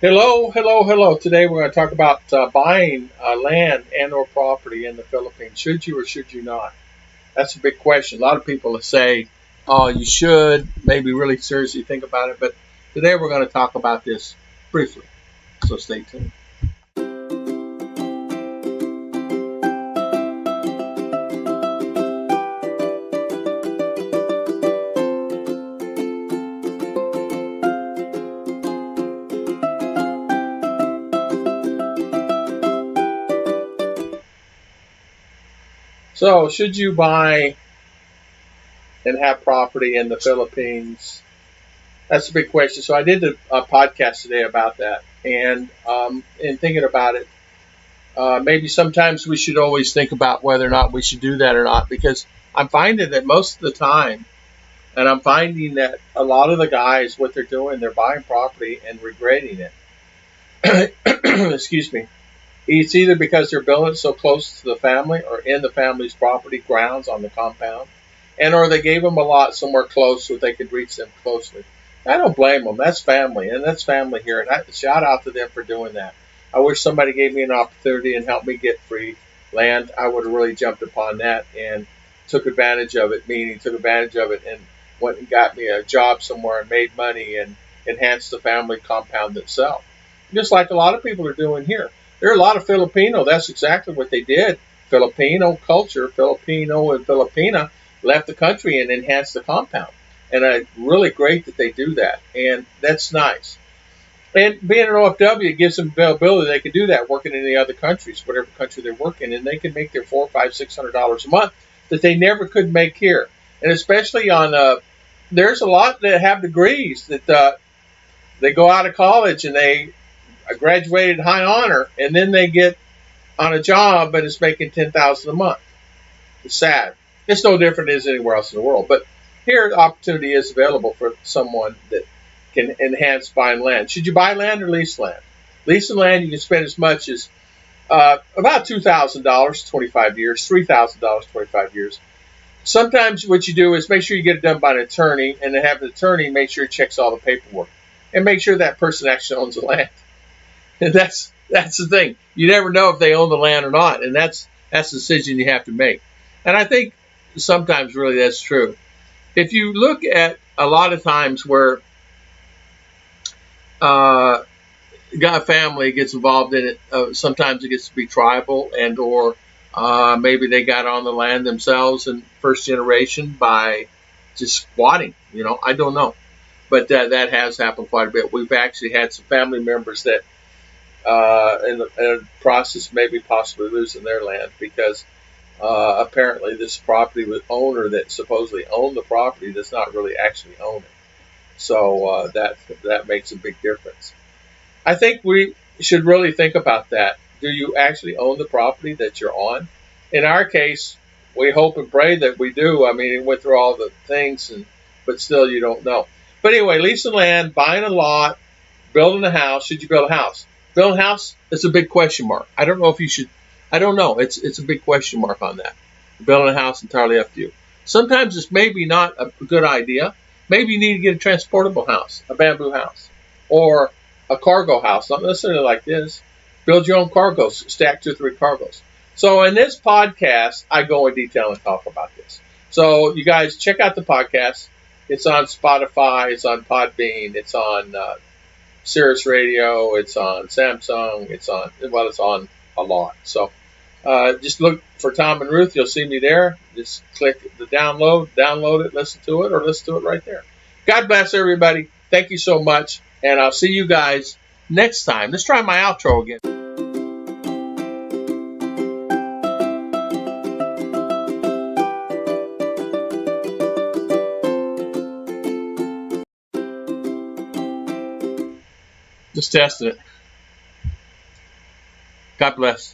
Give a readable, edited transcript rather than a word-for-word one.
Hello, hello, hello. Today we're going to talk about buying land and or property in the Philippines. Should you or should you not? That's a big question. A lot of people say, oh, you should, maybe really seriously think about it. But today we're going to talk about this briefly. So stay tuned. So, should you buy and have property in the Philippines? That's a big question. So I did a podcast today about that. And in thinking about it, maybe sometimes we should always think about whether or not we should do that or not, because I'm finding that most of the time, and I'm finding that a lot of the guys, what they're doing, they're buying property and regretting it. Excuse me. It's either because they're building so close to the family or in the family's property grounds on the compound, and or they gave them a lot somewhere close so they could reach them closely. I don't blame them. That's family, and that's family here. And shout out to them for doing that. I wish somebody gave me an opportunity and helped me get free land. I would have really jumped upon that and took advantage of it, meaning took advantage of it and went and got me a job somewhere and made money and enhanced the family compound itself. Just like a lot of people are doing here. There are a lot of Filipino. That's exactly what they did. Filipino culture, Filipino and Filipina left the country and enhanced the compound. And really great that they do that. And that's nice. And being an OFW, it gives them availability. They can do that working in the other countries, whatever country they're working, and they can make their $400, $500, $600 a month that they never could make here. And especially on, there's a lot that have degrees that they go out of college and they graduated high honor, and then they get on a job and it's making $10,000 a month. It's sad. It's no different as anywhere else in the world, but here the opportunity is available for someone that can enhance buying land. Should you buy land or lease land? Leasing land, you can spend as much as about $2,000, 25 years, $3,000, 25 years. Sometimes what you do is make sure you get it done by an attorney, and then have the attorney make sure he checks all the paperwork and make sure that person actually owns the land. And that's the thing. You never know if they own the land or not, and that's the decision you have to make. And I think sometimes really that's true. If you look at a lot of times where a family gets involved in it, sometimes it gets to be tribal, and or maybe they got on the land themselves in first generation by just squatting. I don't know, but that has happened quite a bit. We've actually had some family members that in the process maybe possibly losing their land because apparently this property with owner that supposedly owned the property does not really actually own it. So that makes a big difference. I think we should really think about that. Do you actually own the property that you're on? In our case, we hope and pray that we do. I mean, it went through all the things, but still you don't know. But anyway, leasing land, buying a lot, building a house. Should you build a house? Building a house, it's a big question mark. I don't know if you should. I don't know. It's a big question mark on that. Building a house entirely up to you. Sometimes it's maybe not a good idea. Maybe you need to get a transportable house, a bamboo house, or a cargo house. Not necessarily like this. Build your own cargos. Stack 2 or 3 cargos. So in this podcast, I go in detail and talk about this. So you guys check out the podcast. It's on Spotify. It's on Podbean. It's on Sirius Radio. It's on Samsung. It's on a lot. So just look for Tom and Ruth. You'll see me there. Just click the download it, listen to it, or listen to it right there. God bless everybody. Thank you so much. And I'll see you guys next time. Let's try my outro again. Just testing it. God bless.